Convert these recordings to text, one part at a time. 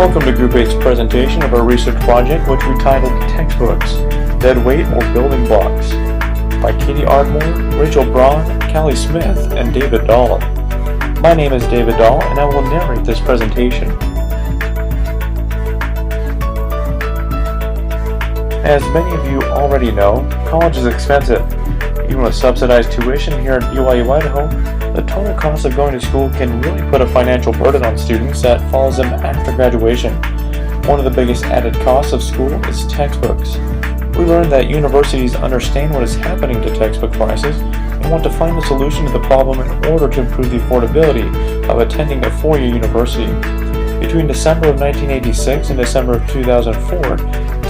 Welcome to Group 8's presentation of our research project, which we titled Textbooks, Dead Weight or Building Blocks, by Ardmore, Rachel Braun, Kallie Smith, and David Dahl. My name is David Dahl, and I will narrate this presentation. As many of you already know, college is expensive. Even with subsidized tuition here at BYU, Idaho, the total cost of going to school can really put a financial burden on students that follows them after graduation. One of the biggest added costs of school is textbooks. We learned that universities understand what is happening to textbook prices and want to find a solution to the problem in order to improve the affordability of attending a four-year university. Between December of 1986 and December of 2004,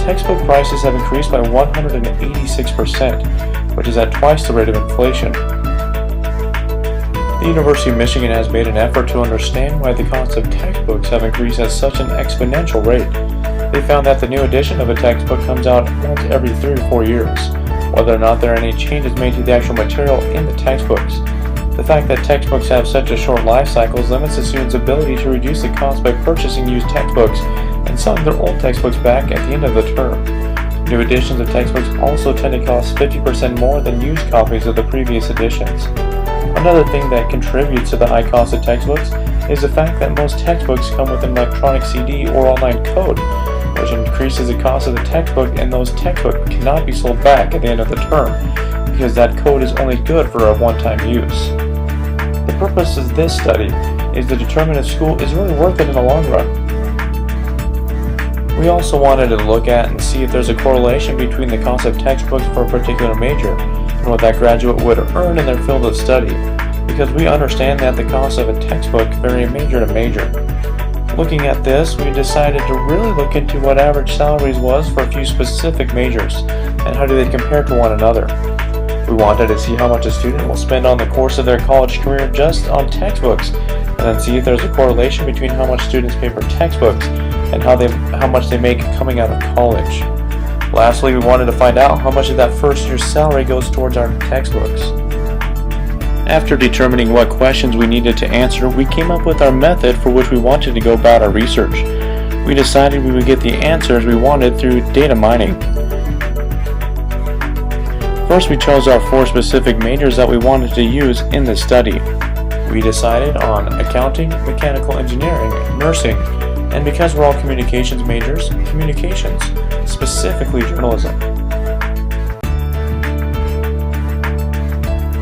textbook prices have increased by 186%, which is at twice the rate of inflation. The University of Michigan has made an effort to understand why the cost of textbooks have increased at such an exponential rate. They found that the new edition of a textbook comes out once every 3 or 4 years, whether or not there are any changes made to the actual material in the textbooks. The fact that textbooks have such a short life cycle limits the students' ability to reduce the cost by purchasing used textbooks and selling their old textbooks back at the end of the term. New editions of textbooks also tend to cost 50% more than used copies of the previous editions. Another thing that contributes to the high cost of textbooks is the fact that most textbooks come with an electronic CD or online code, which increases the cost of the textbook, and those textbooks cannot be sold back at the end of the term because that code is only good for a one-time use. The purpose of this study is to determine if school is really worth it in the long run. We also wanted to look at and see if there's a correlation between the cost of textbooks for a particular major and what that graduate would earn in their field of study, because we understand that the cost of a textbook vary major to major. Looking at this, we decided to really look into what average salaries was for a few specific majors and how do they compare to one another. We wanted to see how much a student will spend on the course of their college career just on textbooks, and then see if there's a correlation between how much students pay for textbooks and how much they make coming out of college. Lastly, we wanted to find out how much of that first year's salary goes towards our textbooks. After determining what questions we needed to answer, we came up with our method for which we wanted to go about our research. We decided we would get the answers we wanted through data mining. First, we chose our 4 specific majors that we wanted to use in this study. We decided on accounting, mechanical engineering, nursing, and because we're all communications majors, communications, specifically journalism.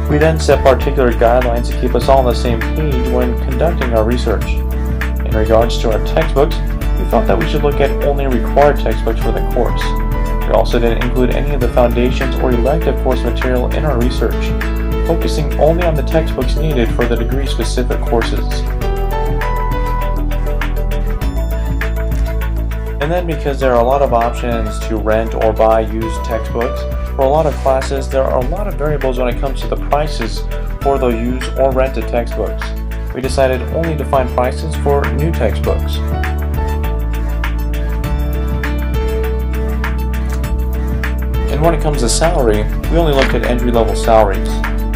We then set particular guidelines to keep us all on the same page when conducting our research. In regards to our textbooks, we thought that we should look at only required textbooks for the course. We also didn't include any of the foundations or elective course material in our research, focusing only on the textbooks needed for the degree-specific courses. And then, because there are a lot of options to rent or buy used textbooks, for a lot of classes there are a lot of variables when it comes to the prices for those used or rented textbooks. We decided only to find prices for new textbooks. And when it comes to salary, we only looked at entry-level salaries,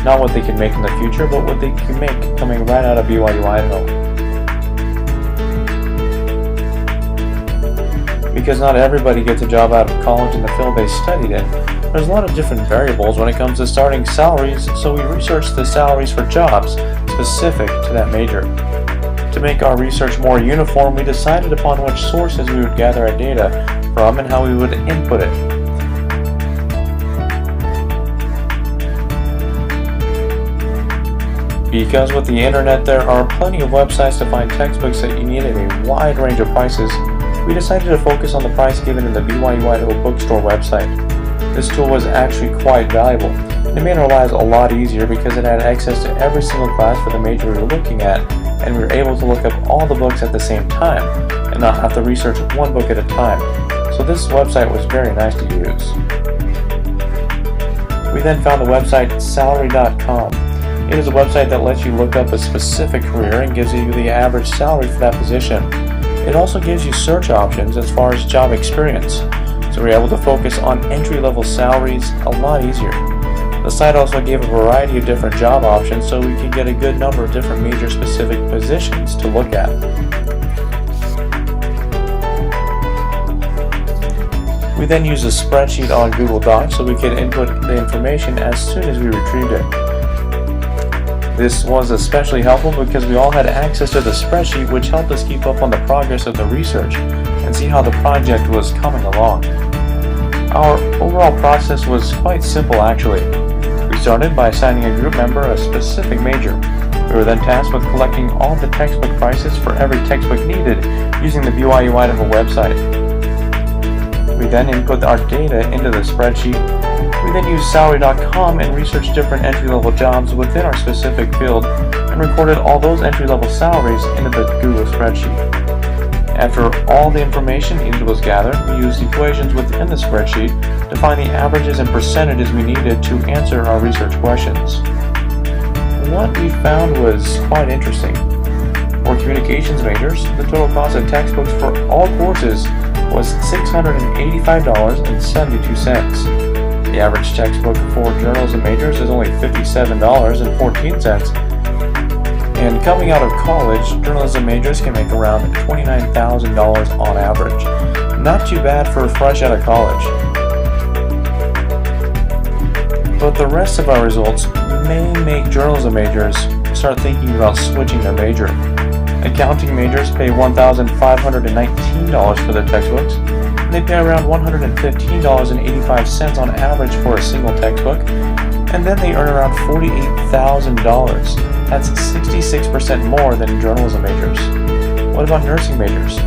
not what they can make in the future, but what they can make coming right out of BYU, Idaho. Because not everybody gets a job out of college in the field they studied in, there's a lot of different variables when it comes to starting salaries, so we researched the salaries for jobs specific to that major. To make our research more uniform, we decided upon which sources we would gather our data from and how we would input it. Because with the internet there are plenty of websites to find textbooks that you need at a wide range of prices, we decided to focus on the price given in the BYU Idaho bookstore website. This tool was actually quite valuable, and it made our lives a lot easier because it had access to every single class for the major we were looking at, and we were able to look up all the books at the same time, and not have to research one book at a time. So this website was very nice to use. We then found the website salary.com. It is a website that lets you look up a specific career and gives you the average salary for that position. It also gives you search options as far as job experience, so we're able to focus on entry-level salaries a lot easier. The site also gave a variety of different job options so we could get a good number of different major-specific positions to look at. We then used a spreadsheet on Google Docs so we could input the information as soon as we retrieved it. This was especially helpful because we all had access to the spreadsheet, which helped us keep up on the progress of the research and see how the project was coming along. Our overall process was quite simple actually. We started by assigning a group member a specific major. We were then tasked with collecting all the textbook prices for every textbook needed using the BYU Idaho website. We then input our data into the spreadsheet. We then used salary.com and researched different entry-level jobs within our specific field and recorded all those entry-level salaries into the Google spreadsheet. After all the information needed was gathered, we used equations within the spreadsheet to find the averages and percentages we needed to answer our research questions. What we found was quite interesting. For communications majors, the total cost of textbooks for all courses was $685.72. The average textbook for journalism majors is only $57.14. And coming out of college, journalism majors can make around $29,000 on average. Not too bad for fresh out of college. But the rest of our results may make journalism majors start thinking about switching their major. Accounting majors pay $1,519 for their textbooks, and they pay around $115.85 on average for a single textbook, and then they earn around $48,000. That's 66% more than journalism majors. What about nursing majors?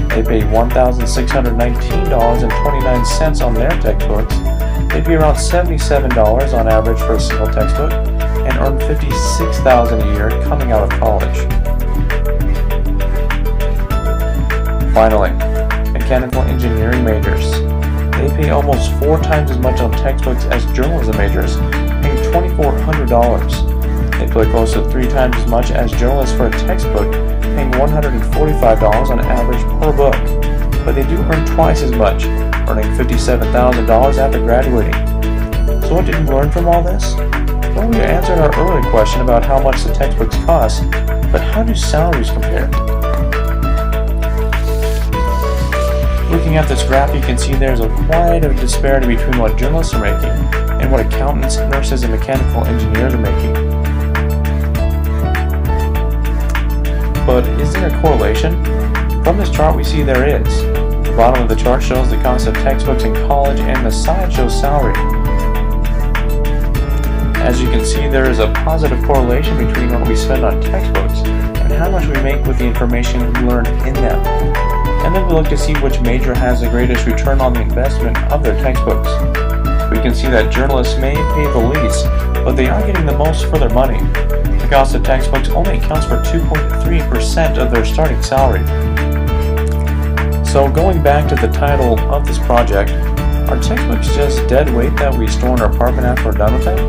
They pay $1,619.29 on their textbooks. They pay around $77 on average for a single textbook, and earn $56,000 a year coming out of college. Finally, mechanical engineering majors. They pay almost 4 times as much on textbooks as journalism majors, paying $2,400. They pay close to 3 times as much as journalists for a textbook, paying $145 on average per book. But they do earn twice as much, earning $57,000 after graduating. So what did we learn from all this? Well, we answered our earlier question about how much the textbooks cost, but how do salaries compare? Looking at this graph, you can see there's quite a disparity between what journalists are making and what accountants, nurses, and mechanical engineers are making. But is there a correlation? From this chart we see there is. The bottom of the chart shows the cost of textbooks in college and the side shows salary. As you can see, there is a positive correlation between what we spend on textbooks and how much we make with the information we learn in them. And then we look to see which major has the greatest return on the investment of their textbooks. We can see that journalists may pay the least, but they are getting the most for their money. The cost of textbooks only accounts for 2.3% of their starting salary. So going back to the title of this project, are textbooks just dead weight that we store in our apartment after we're done with them?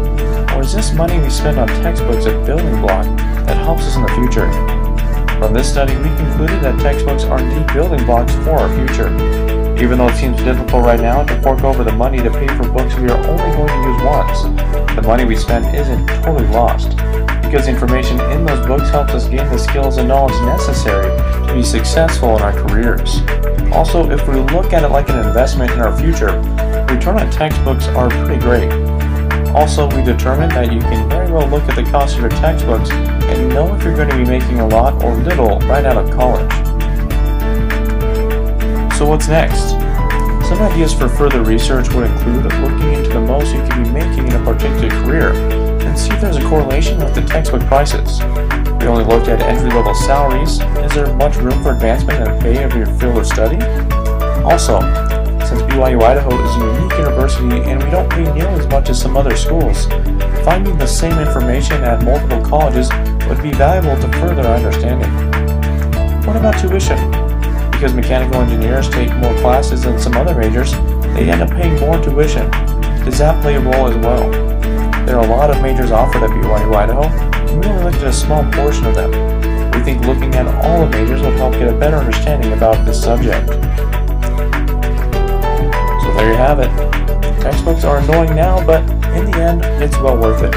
Or is this money we spend on textbooks a building block that helps us in the future? From this study, we concluded that textbooks are indeed building blocks for our future. Even though it seems difficult right now to fork over the money to pay for books we are only going to use once, the money we spend isn't totally lost, because information in those books helps us gain the skills and knowledge necessary to be successful in our careers. Also, if we look at it like an investment in our future, return on textbooks are pretty great. Also, we determined that you can very well look at the cost of your textbooks and know if you're going to be making a lot or little right out of college. So what's next? Some ideas for further research would include looking into the most you could be making in a particular career and see if there's a correlation with the textbook prices. We only looked at entry-level salaries. Is there much room for advancement in the pay of your field of study? Also, since BYU Idaho is a unique university and we don't pay nearly as much as some other schools, finding the same information at multiple colleges would be valuable to further our understanding. What about tuition? Because mechanical engineers take more classes than some other majors, they end up paying more tuition. Does that play a role as well? There are a lot of majors offered at BYU Idaho, and we only looked at a small portion of them. We think looking at all the majors would help get a better understanding about this subject. So there you have it. Textbooks are annoying now, but in the end, it's well worth it.